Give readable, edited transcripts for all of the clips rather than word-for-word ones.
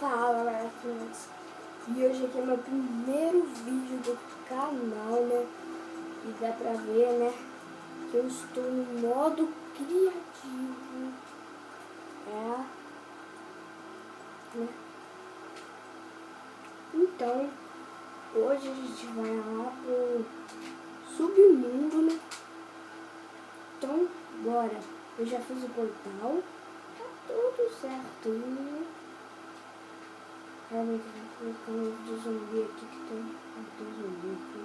Fala, Marcos. E hoje aqui é meu primeiro vídeo do canal, né? E dá pra ver, né? Que eu estou no modo criativo. Né? Então, hoje a gente vai lá pro submundo, né? Então, bora. Eu já fiz o portal. Tá tudo certinho. Realmente, vou colocar um de zumbi aqui que tem zumbi aqui.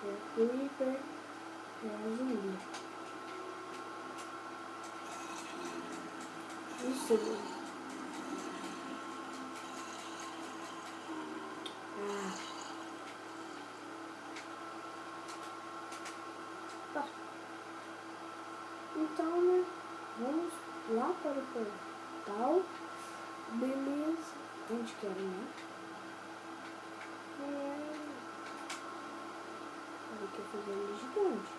É Creeper, zumbi. Isso. Tá. Então, né? Vamos lá para o portal. Beleza. Onde que era, né? Olha que eu fiz ele gigante.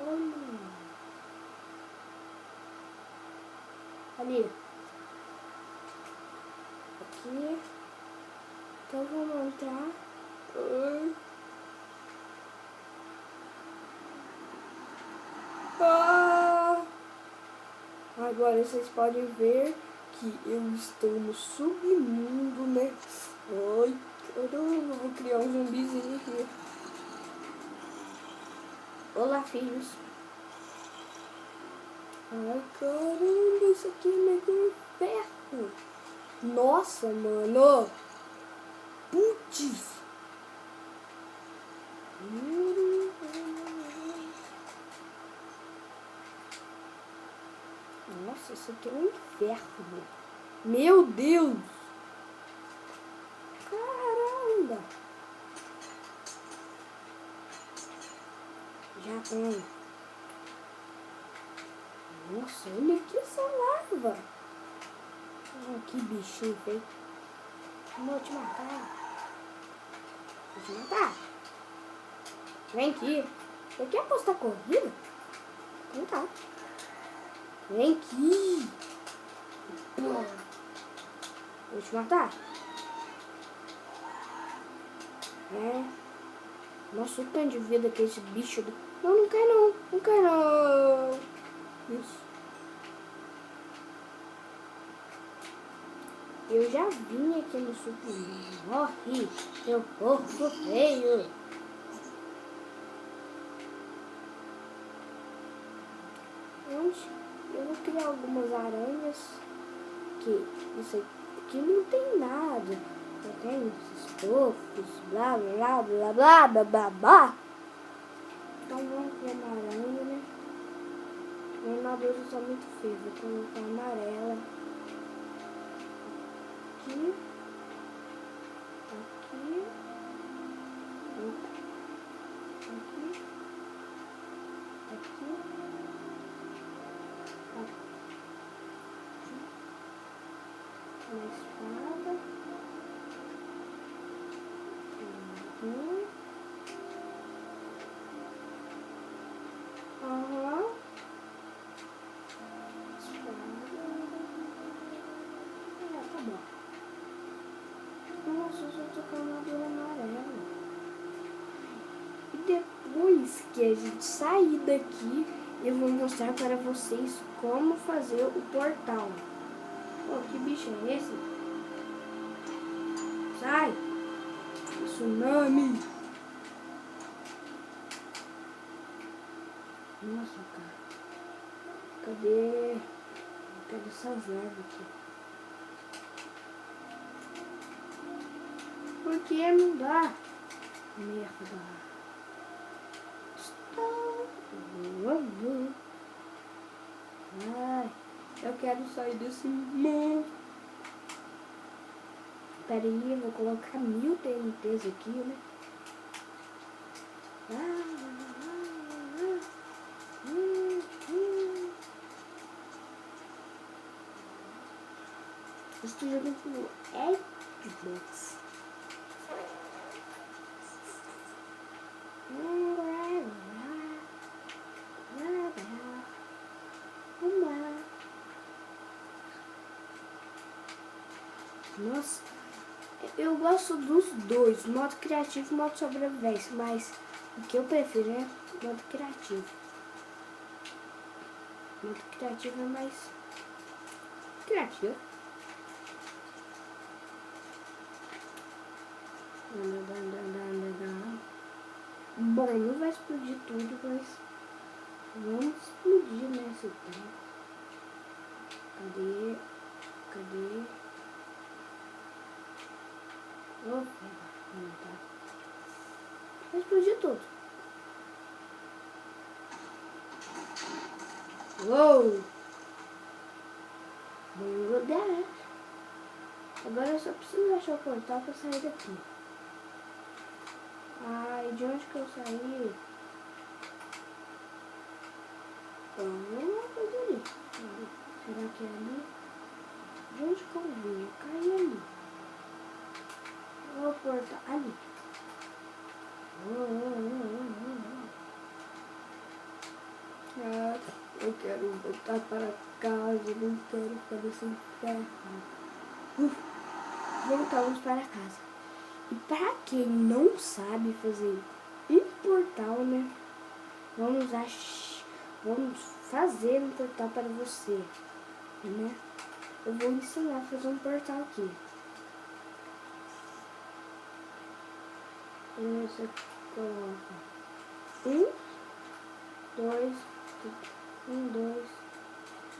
Olha. Ali. Aqui. Então vamos entrar. Agora vocês podem ver que eu estou no submundo, né? Ai, caramba, vou criar um zumbizinho aqui. Olá, filhos. Ai, caramba, isso aqui é meio que um inferno. Nossa, mano. Putz. Nossa, isso aqui é um inferno. Meu Deus. Caramba. Já tem. Nossa, olha aqui essa larva. Que bichinho feio. Vou te matar. Vou te matar. Vem aqui. Você quer apostar corrida? Então tá. Vem aqui. Vou te matar. Nossa, o tanto de vida que esse bicho... Não, não cai não. Não cai não. Isso. Eu já vim aqui no submundo. Morre, seu porco feio. Eu vou criar algumas aranhas. Que isso aqui não tem nada. Só tem esses porcos, blá blá blá blá blá blá blá. Então vamos criar uma aranha, né? Minha armadura está muito feia. Vou colocar amarela. Aqui. Aqui. Aqui. Aqui. Uma espada. Tá bom. Nossa, eu só tô com a armadura amarela. E depois que a gente sair daqui, eu vou mostrar para vocês como fazer o portal. Oh, que bicho é esse? Sai! Tsunami! Nossa, cara. Cadê essas ervas aqui? Por que não dá? Merda. Ai, eu quero sair desse mundo. Pera aí, eu vou colocar 1000 TNTs aqui, né? Eu estou jogando pelo Xbox. Nossa, eu gosto dos dois, modo criativo e modo sobrevivência, mas o que eu prefiro é modo criativo. Modo criativo é mais criativo. Bom, não vai explodir tudo, mas vamos explodir nesse tempo. Cadê? Opa, não tá. Vai explodir tudo. Uou! Bom lugar. Agora eu só preciso achar o portal pra sair daqui. Ai, de onde que eu saí? Alguma coisa ali. Será que é ali? De onde que eu vim? Eu caí ali. O portal ali. Eu quero voltar para casa, não quero ficar nesse inferno. Voltamos para casa. E para quem não sabe fazer um portal, né? Vamos fazer um portal para você, né? Eu vou ensinar a fazer um portal aqui. Você coloca 1, 2,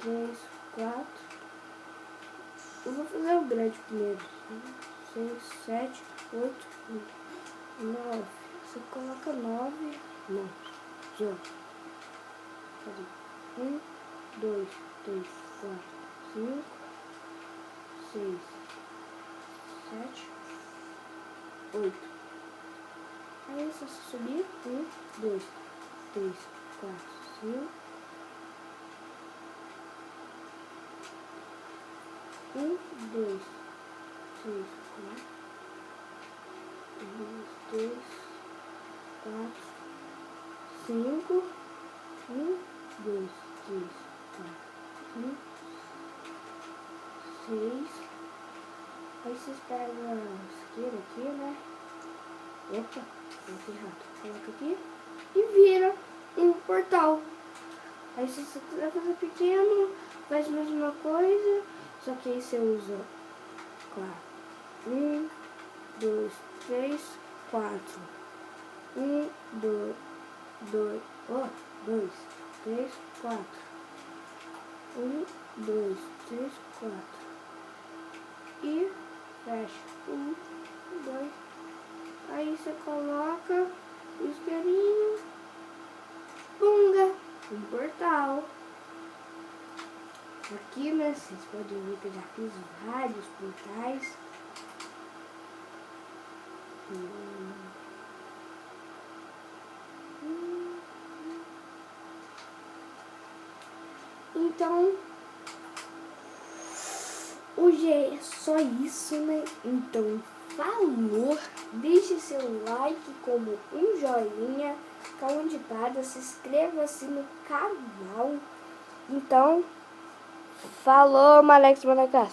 3, 4. Eu vou fazer o grande primeiro. 6, 7, 8, 9. Você coloca 9. Não. Já. 1, 2, 3, 4, 5, 6, 7, 8. Aí é só subir. 1, 2, 3, 4, 5. 1, 2, 3, 4. 1, 2, 4, 5. 1, 2, 3, 4, 5, 6. Aí vocês pegam a isqueira aqui, né? Opa, coloquei errado. Coloca aqui e vira um portal. Aí se você quiser fazer pequeno, faz a mesma coisa, só que aí você usa, claro, 1, 2, 3, 4. 1, 2, 3, 4. 1, 2, 3, 4. E fecha. 1, 2. Aí você coloca o isqueirinho. Bunga! Um portal. Aqui, né, vocês podem ver que eu já fiz vários portais. Então, hoje é só isso, né? Então, falou! Deixe seu like, como um joinha, comentada, se inscreva-se no canal. Então, falou, Malex Manacás!